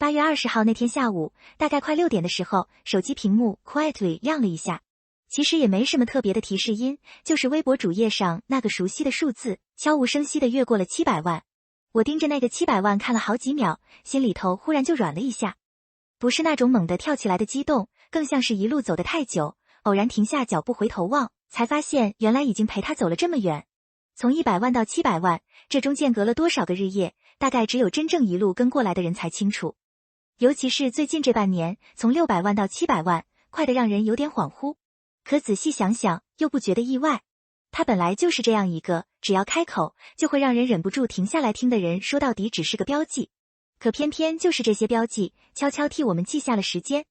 8月20号那天下午，大概快6点的时候，手机屏幕 quietly 亮了一下。其实也没什么特别的提示音，就是微博主页上那个熟悉的数字，悄无声息地越过了700万。我盯着那个700万看了好几秒，心里头忽然就软了一下。不是那种猛地跳起来的激动，更像是一路走得太久，偶然停下脚步回头望，才发现原来已经陪他走了这么远。从100万到700万，这中间隔了多少个日夜，大概只有真正一路跟过来的人才清楚。尤其是最近这半年，从600万到700万，快得让人有点恍惚。可仔细想想，又不觉得意外。他本来就是这样一个，只要开口，就会让人忍不住停下来听的人，说到底只是个标记。可偏偏就是这些标记，悄悄替我们记下了时间。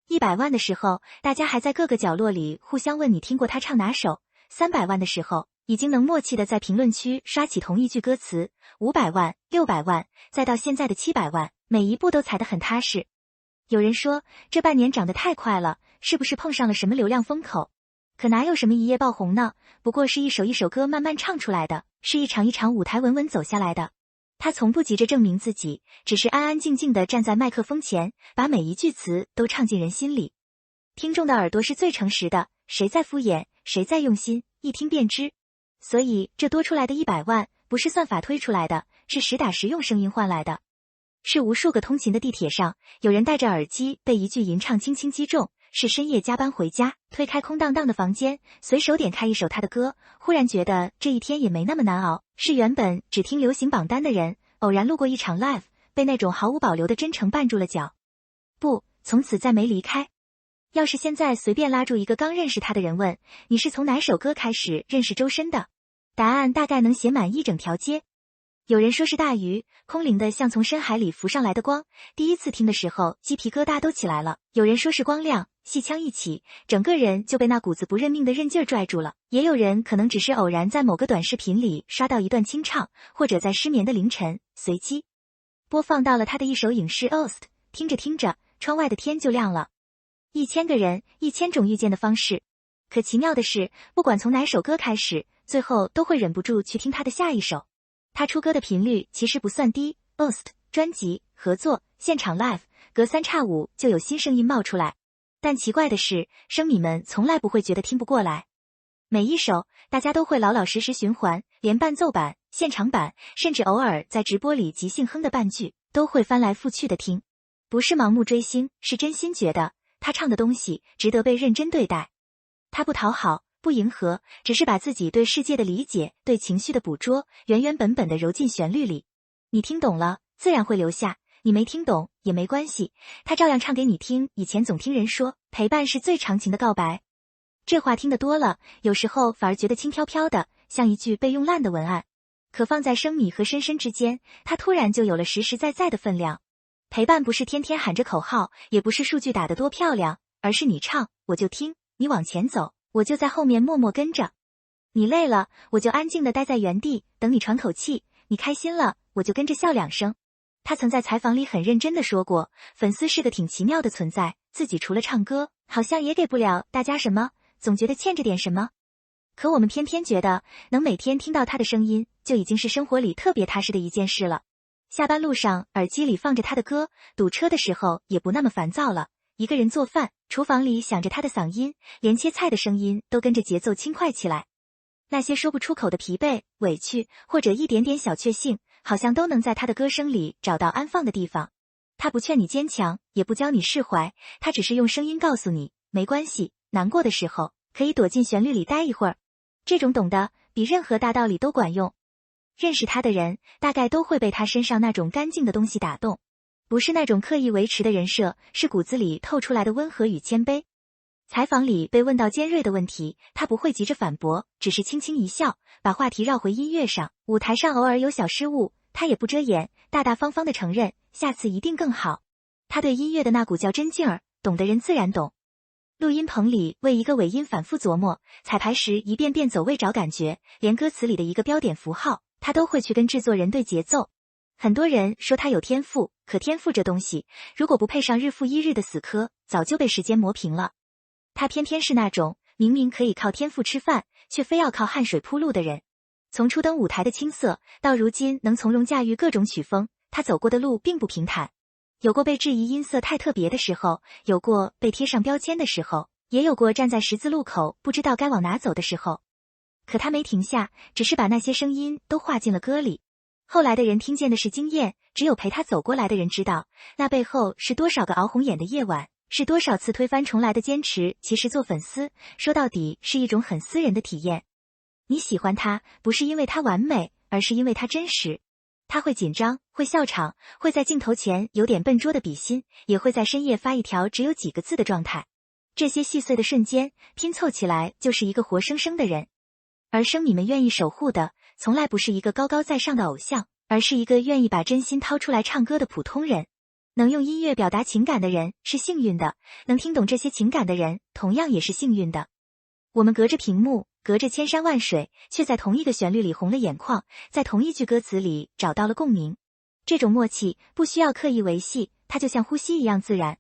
100万的时候，大家还在各个角落里互相问你听过他唱哪首；300万的时候，已经能默契的在评论区刷起同一句歌词；500万、600万，再到现在的700万，每一步都踩得很踏实。有人说，这半年涨得太快了，是不是碰上了什么流量风口？可哪有什么一夜爆红呢？不过是一首一首歌慢慢唱出来的，是一场一场舞台稳稳走下来的。他从不急着证明自己，只是安安静静地站在麦克风前，把每一句词都唱进人心里。听众的耳朵是最诚实的，谁在敷衍，谁在用心，一听便知。所以这多出来的100万，不是算法推出来的，是实打实用声音换来的。是无数个通勤的地铁上，有人戴着耳机被一句吟唱轻轻击中，是深夜加班回家，推开空荡荡的房间，随手点开一首他的歌，忽然觉得这一天也没那么难熬。是原本只听流行榜单的人，偶然路过一场 live， 被那种毫无保留的真诚绊住了脚。不，从此再没离开。要是现在随便拉住一个刚认识他的人问，你是从哪首歌开始认识周深的？答案大概能写满一整条街。有人说是大鱼，空灵的像从深海里浮上来的光，第一次听的时候鸡皮疙瘩都起来了。有人说是光亮，戏腔一起，整个人就被那股子不认命的韧劲儿拽住了。也有人可能只是偶然在某个短视频里刷到一段清唱，或者在失眠的凌晨随机播放到了他的一首影视 OST， 听着听着，窗外的天就亮了。1000个人，1000种遇见的方式。可奇妙的是，不管从哪首歌开始，最后都会忍不住去听他的下一首。他出歌的频率其实不算低 ，OST、专辑、合作、现场 live， 隔3差5就有新声音冒出来。但奇怪的是，声迷们从来不会觉得听不过来。每一首，大家都会老老实实循环，连伴奏版、现场版，甚至偶尔在直播里即兴哼的半句，都会翻来覆去的听。不是盲目追星，是真心觉得他唱的东西值得被认真对待。他不讨好，不迎合，只是把自己对世界的理解、对情绪的捕捉，原原本本的揉进旋律里。你听懂了，自然会留下；你没听懂也没关系，他照样唱给你听。以前总听人说，陪伴是最长情的告白。这话听得多了，有时候反而觉得轻飘飘的，像一句被用烂的文案。可放在生米和深深之间，它突然就有了实实在在的分量。陪伴不是天天喊着口号，也不是数据打得多漂亮，而是你唱，我就听；你往前走，我就在后面默默跟着。你累了，我就安静地待在原地，等你喘口气；你开心了，我就跟着笑2声。他曾在采访里很认真地说过，粉丝是个挺奇妙的存在，自己除了唱歌，好像也给不了大家什么，总觉得欠着点什么。可我们偏偏觉得，能每天听到他的声音，就已经是生活里特别踏实的一件事了。下班路上，耳机里放着他的歌，堵车的时候也不那么烦躁了。一个人做饭，厨房里响着他的嗓音，连切菜的声音都跟着节奏轻快起来。那些说不出口的疲惫、委屈，或者一点点小确幸，好像都能在他的歌声里找到安放的地方。他不劝你坚强，也不教你释怀，他只是用声音告诉你，没关系，难过的时候，可以躲进旋律里待一会儿。这种懂得，比任何大道理都管用。认识他的人，大概都会被他身上那种干净的东西打动。不是那种刻意维持的人设，是骨子里透出来的温和与谦卑。采访里被问到尖锐的问题，他不会急着反驳，只是轻轻一笑，把话题绕回音乐上。舞台上偶尔有小失误，他也不遮掩，大大方方地承认，下次一定更好。他对音乐的那股较真劲儿，懂的人自然懂。录音棚里为一个尾音反复琢磨，彩排时一遍遍走位找感觉，连歌词里的一个标点符号，他都会去跟制作人对节奏。很多人说他有天赋，可天赋这东西，如果不配上日复一日的死磕，早就被时间磨平了。他偏偏是那种明明可以靠天赋吃饭，却非要靠汗水铺路的人。从初登舞台的青涩，到如今能从容驾驭各种曲风，他走过的路并不平坦。有过被质疑音色太特别的时候，有过被贴上标签的时候，也有过站在十字路口不知道该往哪走的时候。可他没停下，只是把那些声音都画进了歌里。后来的人听见的是惊艳，只有陪他走过来的人知道，那背后是多少个熬红眼的夜晚，是多少次推翻重来的坚持。其实做粉丝，说到底是一种很私人的体验。你喜欢他，不是因为他完美，而是因为他真实。他会紧张，会笑场，会在镜头前有点笨拙的比心，也会在深夜发一条只有几个字的状态。这些细碎的瞬间拼凑起来就是一个活生生的人。而生米们愿意守护的，从来不是一个高高在上的偶像，而是一个愿意把真心掏出来唱歌的普通人。能用音乐表达情感的人是幸运的，能听懂这些情感的人同样也是幸运的。我们隔着屏幕，隔着千山万水，却在同一个旋律里红了眼眶，在同一句歌词里找到了共鸣。这种默契不需要刻意维系，它就像呼吸一样自然。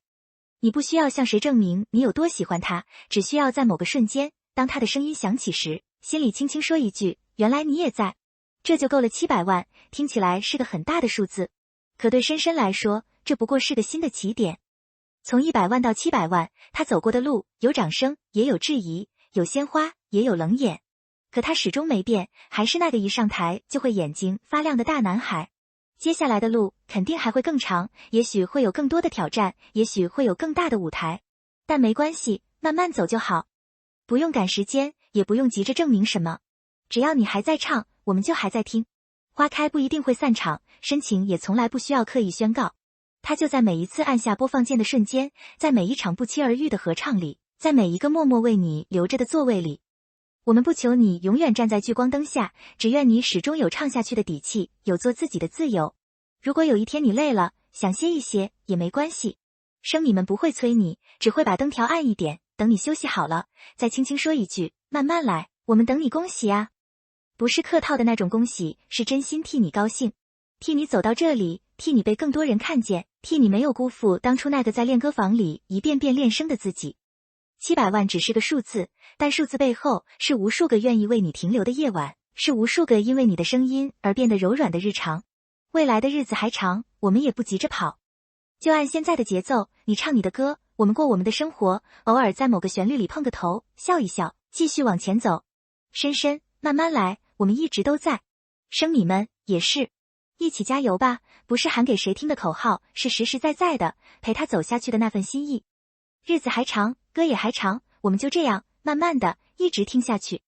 你不需要向谁证明你有多喜欢他，只需要在某个瞬间，当他的声音响起时，心里轻轻说一句，原来你也在。这就够了。700万听起来是个很大的数字，可对深深来说，这不过是个新的起点。从100万到700万，他走过的路，有掌声，也有质疑，有鲜花，也有冷眼。可他始终没变，还是那个一上台就会眼睛发亮的大男孩。接下来的路肯定还会更长，也许会有更多的挑战，也许会有更大的舞台。但没关系，慢慢走就好。不用赶时间，也不用急着证明什么。只要你还在唱，我们就还在听。花开不一定会散场，深情也从来不需要刻意宣告。它就在每一次按下播放键的瞬间，在每一场不期而遇的合唱里，在每一个默默为你留着的座位里。我们不求你永远站在聚光灯下，只愿你始终有唱下去的底气，有做自己的自由。如果有一天你累了，想歇一歇也没关系，生米们不会催你，只会把灯调暗一点，等你休息好了，再轻轻说一句，慢慢来，我们等你。恭喜啊！不是客套的那种恭喜，是真心替你高兴，替你走到这里，替你被更多人看见，替你没有辜负当初那个在练歌房里一遍遍练声的自己。700万只是个数字，但数字背后是无数个愿意为你停留的夜晚，是无数个因为你的声音而变得柔软的日常。未来的日子还长，我们也不急着跑，就按现在的节奏，你唱你的歌，我们过我们的生活，偶尔在某个旋律里碰个头，笑一笑，继续往前走。深深，慢慢来，我们一直都在。生米们也是，一起加油吧，不是喊给谁听的口号，是实实在在的陪他走下去的那份心意。日子还长，歌也还长，我们就这样慢慢的一直听下去。